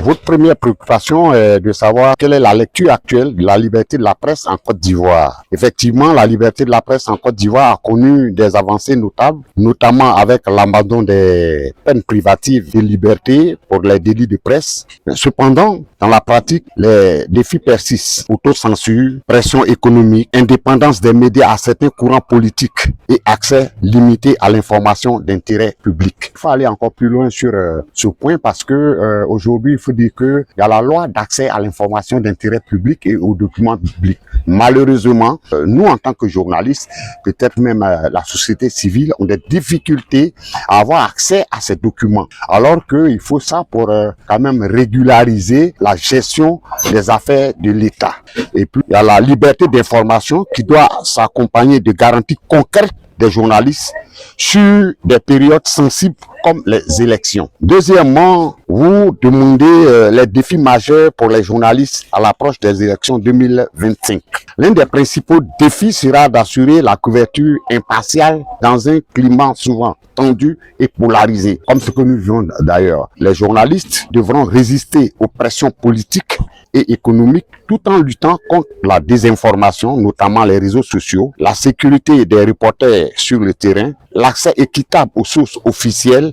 votre première préoccupation est de savoir quelle est la lecture actuelle de la liberté de la presse en Côte d'Ivoire. Effectivement, la liberté de la presse en Côte d'Ivoire a connu des avancées notables, notamment avec l'abandon des peines privatives de liberté pour les délits de presse. Cependant, dans la pratique, les défis persistent. Autocensure, pression économique, indépendance des médias à certains courants politiques et accès limité à l'information d'intérêt public. Il faut aller encore plus loin sur ce point parce que aujourd'hui, il faut dire qu'il y a la loi d'accès à l'information d'intérêt public et aux documents publics. Malheureusement, nous, en tant que journalistes, peut-être même la société civile, ont des difficultés à avoir accès à ces documents. Alors qu'il faut ça pour quand même régulariser la gestion des affaires de l'État. Et puis, il y a la liberté d'information qui doit s'accompagner de garanties concrètes des journalistes sur des périodes sensibles comme les élections. Deuxièmement, vous demandez les défis majeurs pour les journalistes à l'approche des élections 2025. L'un des principaux défis sera d'assurer la couverture impartiale dans un climat souvent tendu et polarisé, comme ce que nous vivons d'ailleurs. Les journalistes devront résister aux pressions politiques et économiques tout en luttant contre la désinformation, notamment les réseaux sociaux, la sécurité des reporters sur le terrain, l'accès équitable aux sources officielles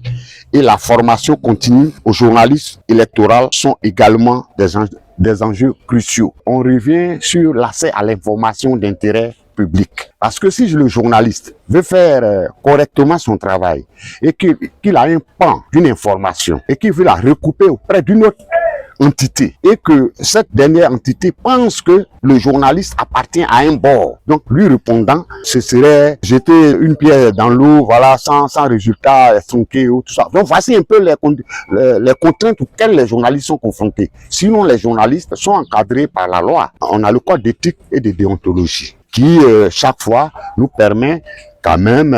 et la formation continue aux journalistes électoraux sont également des enjeux cruciaux. On revient sur l'accès à l'information d'intérêt public. Parce que si le journaliste veut faire correctement son travail et qu'il a un pan d'une information et qu'il veut la recouper auprès d'une autre entité et que cette dernière entité pense que le journaliste appartient à un bord. Donc, lui répondant, ce serait jeter une pierre dans l'eau, voilà, sans résultat, tronqué ou tout ça. Donc, voici un peu les contraintes auxquelles les journalistes sont confrontés. Sinon, les journalistes sont encadrés par la loi. On a le code d'éthique et de déontologie qui, chaque fois, nous permet quand même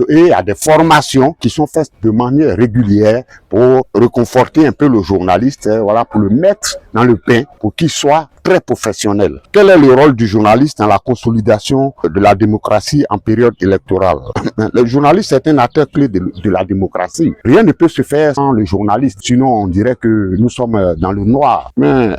et à des formations qui sont faites de manière régulière pour reconforter un peu le journaliste, voilà, pour le mettre dans le bain, pour qu'il soit très professionnel. Quel est le rôle du journaliste dans la consolidation de la démocratie en période électorale? Le journaliste est un acteur clé de la démocratie. Rien ne peut se faire sans le journaliste, sinon on dirait que nous sommes dans le noir. Mais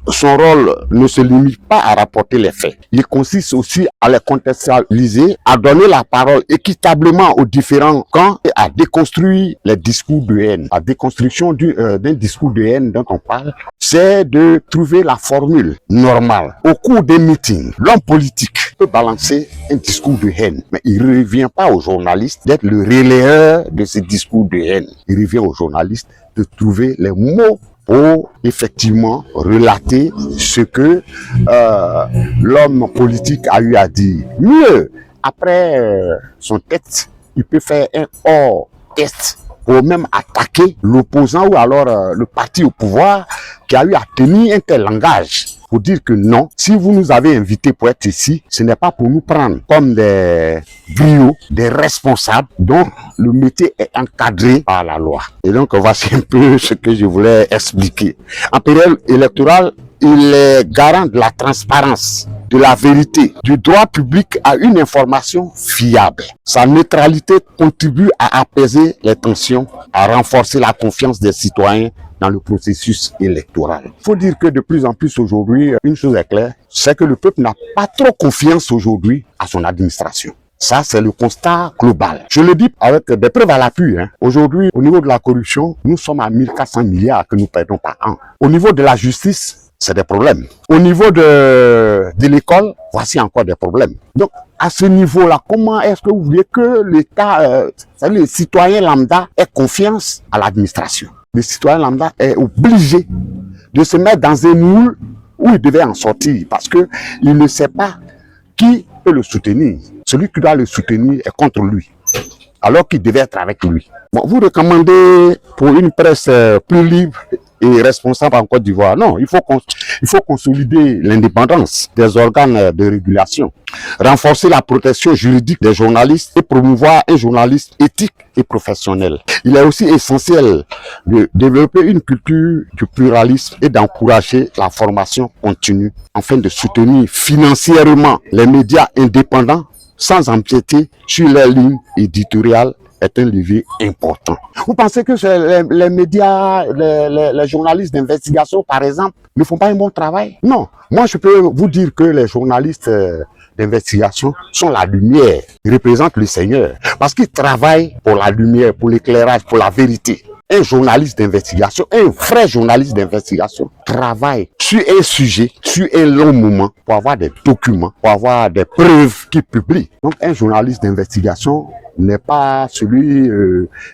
son rôle ne se limite pas à rapporter les faits. Il consiste aussi à les contextualiser, à donner la parole équitablement aux différents camps et à déconstruire les discours de haine. La déconstruction d'un discours de haine dont on parle, c'est de trouver la formule normale. Au cours des meetings, l'homme politique peut balancer un discours de haine, mais il ne revient pas aux journalistes d'être le relayeur de ce discours de haine. Il revient aux journalistes de trouver les mots pour effectivement relater ce que l'homme politique a eu à dire. Mieux, après son texte, il peut faire un hors-texte pour même attaquer l'opposant ou alors le parti au pouvoir qui a eu à tenir un tel langage. Pour dire que non, si vous nous avez invités pour être ici, ce n'est pas pour nous prendre comme des griots, des responsables dont le métier est encadré par la loi. Et donc, voici un peu ce que je voulais expliquer. En période électorale, il est garant de la transparence, de la vérité, du droit public à une information fiable. Sa neutralité contribue à apaiser les tensions, à renforcer la confiance des citoyens dans le processus électoral. Il faut dire que de plus en plus aujourd'hui, une chose est claire, c'est que le peuple n'a pas trop confiance aujourd'hui à son administration. Ça, c'est le constat global. Je le dis avec des preuves à l'appui. Aujourd'hui, au niveau de la corruption, nous sommes à 1400 milliards que nous perdons par an. Au niveau de la justice, c'est des problèmes. Au niveau de l'école, voici encore des problèmes. Donc, à ce niveau-là, comment est-ce que vous voulez que l'État, le citoyen lambda ait confiance à l'administration? Le citoyen lambda est obligé de se mettre dans un moule où il devait en sortir parce que il ne sait pas qui peut le soutenir. Celui qui doit le soutenir est contre lui, alors qu'il devait être avec lui. Bon, vous recommandez pour une presse plus libre et responsable en Côte d'Ivoire? Non, il faut consolider l'indépendance des organes de régulation, renforcer la protection juridique des journalistes et promouvoir un journalisme éthique et professionnel. Il est aussi essentiel de développer une culture du pluralisme et d'encourager la formation continue afin de soutenir financièrement les médias indépendants sans empiéter sur leurs lignes éditoriales est un levier important. Vous pensez que les médias, les journalistes d'investigation, par exemple, ne font pas un bon travail? Non. Moi, je peux vous dire que les journalistes d'investigation sont la lumière, ils représentent le Seigneur, parce qu'ils travaillent pour la lumière, pour l'éclairage, pour la vérité. Un journaliste d'investigation, un vrai journaliste d'investigation travaille sur un sujet, sur un long moment, pour avoir des documents, pour avoir des preuves qu'il publie. Donc un journaliste d'investigation n'est pas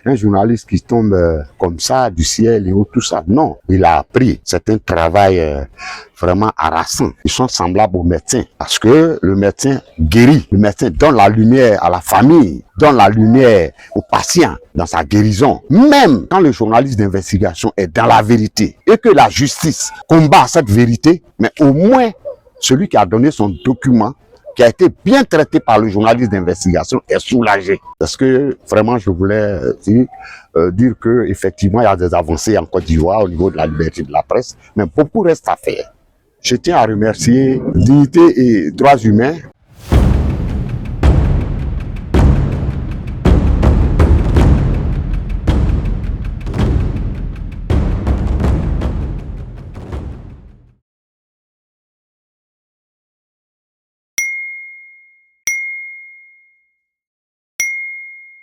un journaliste qui tombe comme ça du ciel et tout ça. Non, il a appris. C'est un travail vraiment harassant. Ils sont semblables aux médecins parce que le médecin guérit. Le médecin donne la lumière à la famille, donne la lumière au patient dans sa guérison. Même quand le journaliste d'investigation est dans la vérité et que la justice combat cette vérité, mais au moins celui qui a donné son document, qui a été bien traité par le journaliste d'investigation, est soulagé. Parce que vraiment, je voulais dire qu'effectivement, il y a des avancées en Côte d'Ivoire au niveau de la liberté de la presse, mais beaucoup reste à faire. Je tiens à remercier Dignité et Droits Humains